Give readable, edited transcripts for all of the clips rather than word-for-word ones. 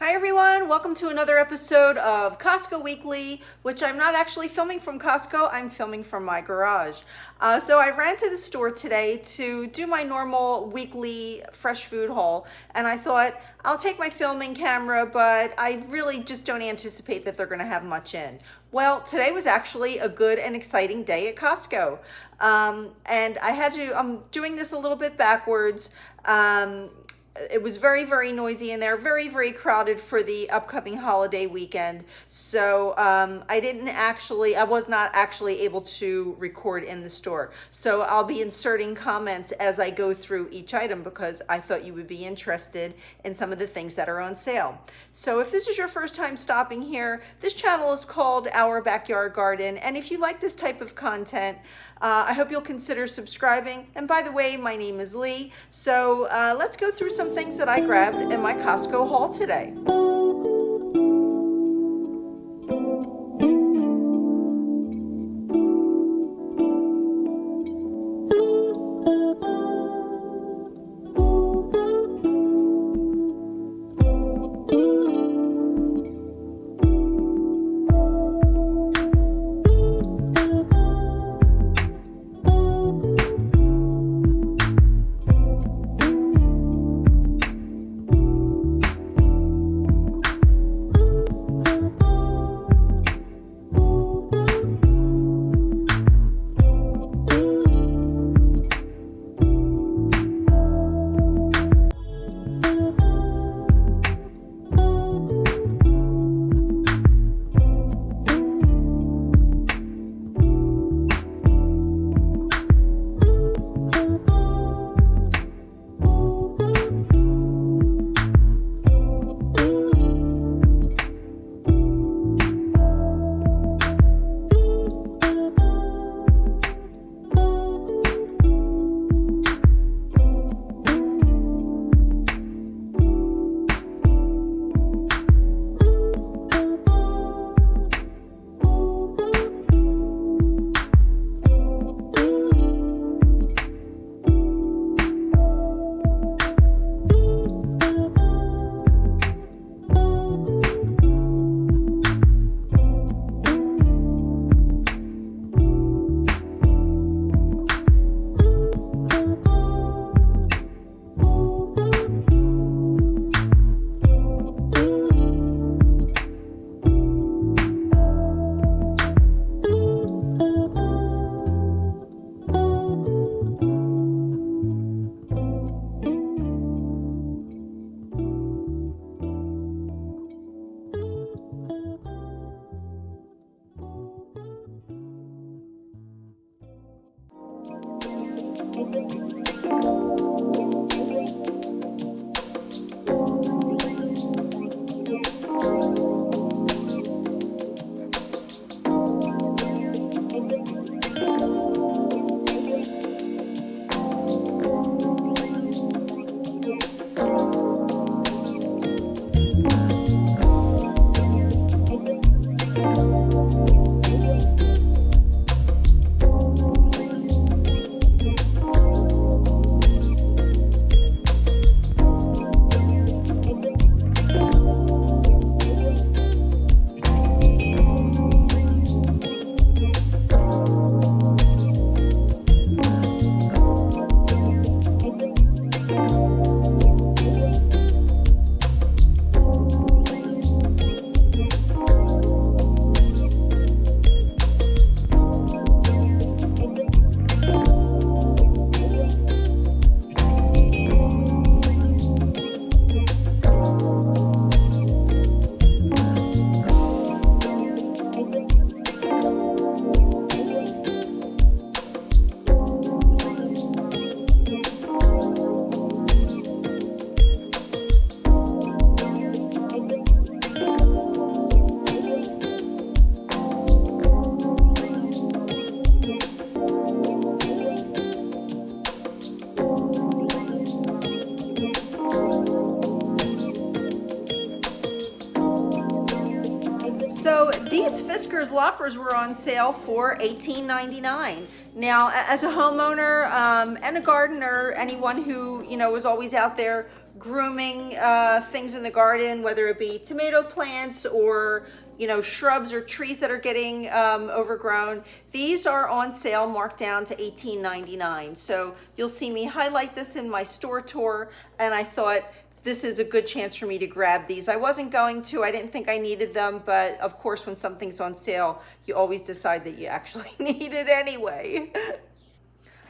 Hi everyone, welcome to another episode of Costco Weekly, which I'm not actually filming from Costco, I'm filming from my garage. So I ran to the store today to do my normal weekly fresh food haul, and I thought I'll take my filming camera, but I really just don't anticipate that they're going to have much in. Well, today was actually a good and exciting day at Costco. And I'm doing this a little bit backwards. It was very, very noisy in there, very, very crowded for the upcoming holiday weekend. So I was not actually able to record in the store. So I'll be inserting comments as I go through each item because I thought you would be interested in some of the things that are on sale. So if this is your first time stopping here, this channel is called Our Backyard Garden. And if you like this type of content, I hope you'll consider subscribing. And by the way, my name is Leigh. So let's go through some things that I grabbed in my Costco haul today. These Fiskars loppers were on sale for $18.99. Now, as a homeowner and a gardener, anyone who, you know, is always out there grooming things in the garden, whether it be tomato plants or, you know, shrubs or trees that are getting overgrown, these are on sale, marked down to $18.99. So you'll see me highlight this in my store tour, and I thought this is a good chance for me to grab these. I wasn't going to, I didn't think I needed them, but of course when something's on sale, you always decide that you actually need it anyway.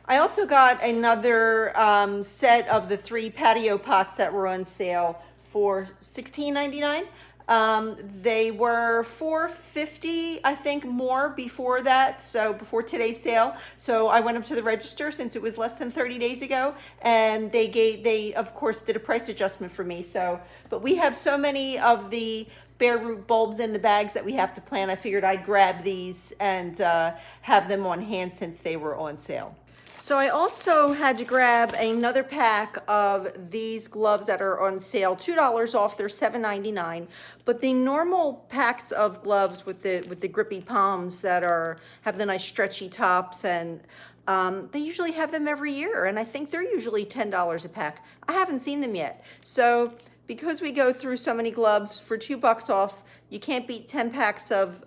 I also got another set of the 3 patio pots that were on sale for $16.99. They were $4.50, I think, more before that, so before today's sale. So I went up to the register since it was less than 30 days ago, and they of course did a price adjustment for me. So, but we have so many of the bare root bulbs in the bags that we have to plant. I figured I'd grab these and have them on hand since they were on sale. So I also had to grab another pack of these gloves that are on sale, $2 off. They're $7.99. But the normal packs of gloves with the grippy palms that have the nice stretchy tops, and they usually have them every year, and I think they're usually $10 a pack. I haven't seen them yet. So because we go through so many gloves for $2 off, you can't beat 10 packs of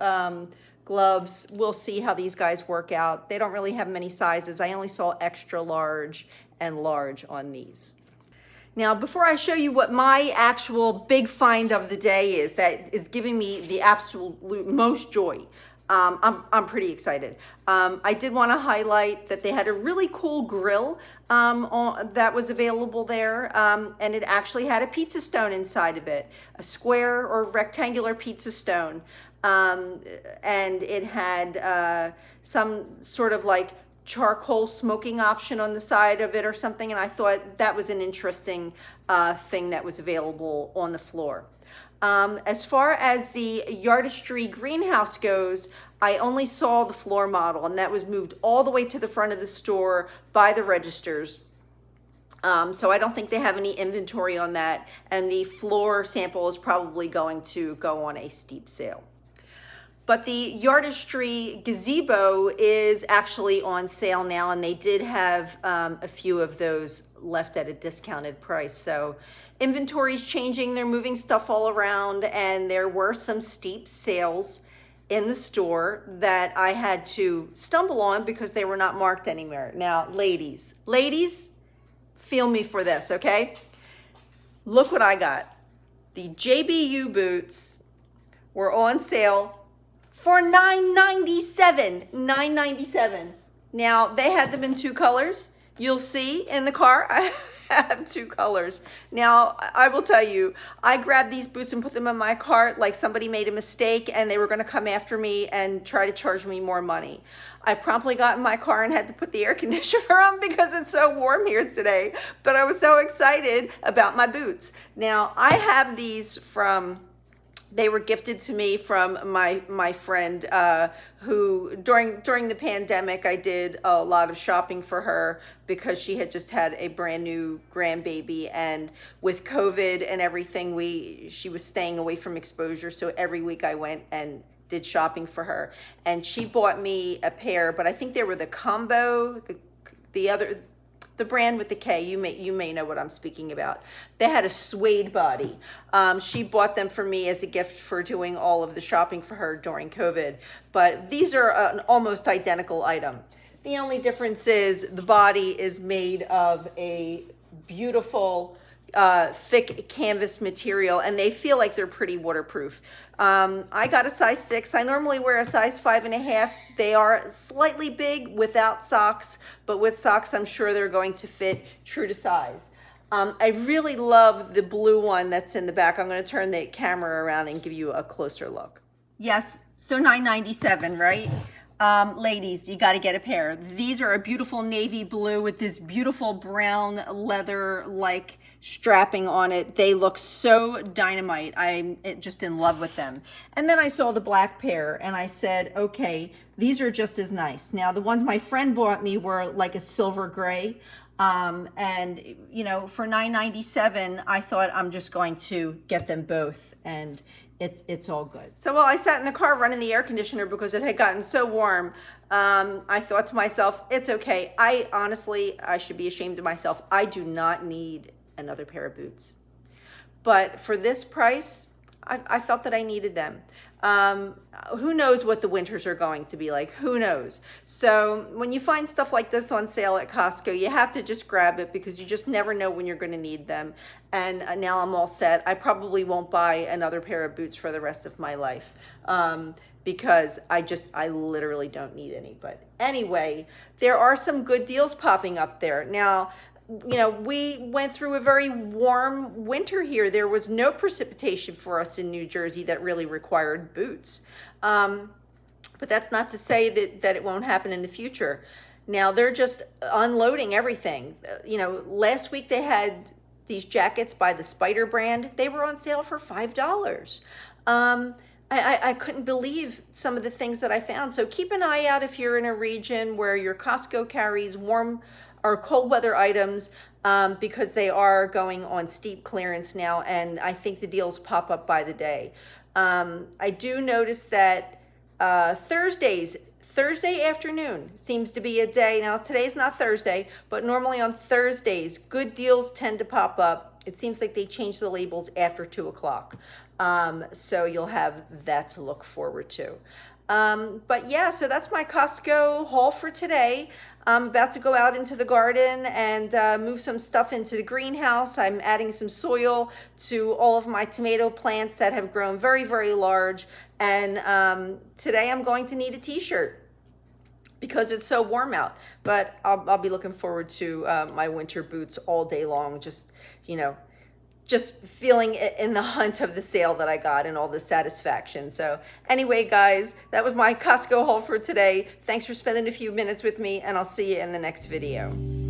gloves. We'll see how these guys work out. They don't really have many sizes. I only saw extra large and large on these. Now, before I show you what my actual big find of the day is, that is giving me the absolute most joy, I'm pretty excited. I did want to highlight that they had a really cool grill that was available there, and it actually had a pizza stone inside of it, a square or rectangular pizza stone. And it had some sort of like charcoal smoking option on the side of it or something, and I thought that was an interesting thing that was available on the floor. As far as the Yardistry greenhouse goes, I only saw the floor model, and that was moved all the way to the front of the store by the registers. So I don't think they have any inventory on that, and the floor sample is probably going to go on a steep sale. But the Yardistry gazebo is actually on sale now, and they did have a few of those left at a discounted price. So inventory's changing, they're moving stuff all around, and there were some steep sales in the store that I had to stumble on because they were not marked anywhere. Now, ladies, feel me for this, okay? Look what I got. The JBU boots were on sale for $9.97. Now, they had them in 2 colors. You'll see in the car, I have 2 colors. Now, I will tell you, I grabbed these boots and put them in my cart like somebody made a mistake and they were gonna come after me and try to charge me more money. I promptly got in my car and had to put the air conditioner on because it's so warm here today, but I was so excited about my boots. Now, I have these they were gifted to me from my friend who during the pandemic, I did a lot of shopping for her because she had just had a brand new grandbaby, and with COVID and everything, she was staying away from exposure. So every week I went and did shopping for her, and she bought me a pair, but I think they were the combo, the brand with the K, you may know what I'm speaking about. They had a suede body. She bought them for me as a gift for doing all of the shopping for her during COVID. But these are an almost identical item. The only difference is the body is made of a beautiful thick canvas material, and they feel like they're pretty waterproof. I got a size 6. I normally wear a size 5.5. They are slightly big without socks, but with socks, I'm sure they're going to fit true to size. I really love the blue one that's in the back. I'm going to turn the camera around and give you a closer look. Yes, so $9.97, right? Ladies, you got to get a pair. These are a beautiful navy blue with this beautiful brown leather-like strapping on it. They look so dynamite. I'm just in love with them. And then I saw the black pair and I said, okay, these are just as nice. Now, the ones my friend bought me were like a silver gray. And you know, for $9.97, I thought I'm just going to get them both and it's all good. So while I sat in the car running the air conditioner because it had gotten so warm, I thought to myself, it's okay. I should be ashamed of myself. I do not need another pair of boots. But for this price, I felt that I needed them. Who knows what the winters are going to be like? Who knows? So when you find stuff like this on sale at Costco, you have to just grab it because you just never know when you're going to need them. And now I'm all set. I probably won't buy another pair of boots for the rest of my life because I literally don't need any. But anyway, there are some good deals popping up there. Now, you know, we went through a very warm winter here. There was no precipitation for us in New Jersey that really required boots. But that's not to say that it won't happen in the future. Now they're just unloading everything. You know, last week they had these jackets by the Spider brand. They were on sale for $5. I couldn't believe some of the things that I found. So keep an eye out if you're in a region where your Costco carries warm or cold weather items because they are going on steep clearance now, and I think the deals pop up by the day. I do notice that Thursday afternoon seems to be a day. Now today's not Thursday, but normally on Thursdays, good deals tend to pop up. It seems like they change the labels after 2 o'clock. So you'll have that to look forward to. But yeah, so that's my Costco haul for today. I'm about to go out into the garden and move some stuff into the greenhouse. I'm adding some soil to all of my tomato plants that have grown very, very large. And today I'm going to need a t-shirt because it's so warm out. But I'll be looking forward to my winter boots all day long, just, you know, just feeling in the hunt of the sale that I got and all the satisfaction. So anyway, guys, that was my Costco haul for today. Thanks for spending a few minutes with me, and I'll see you in the next video.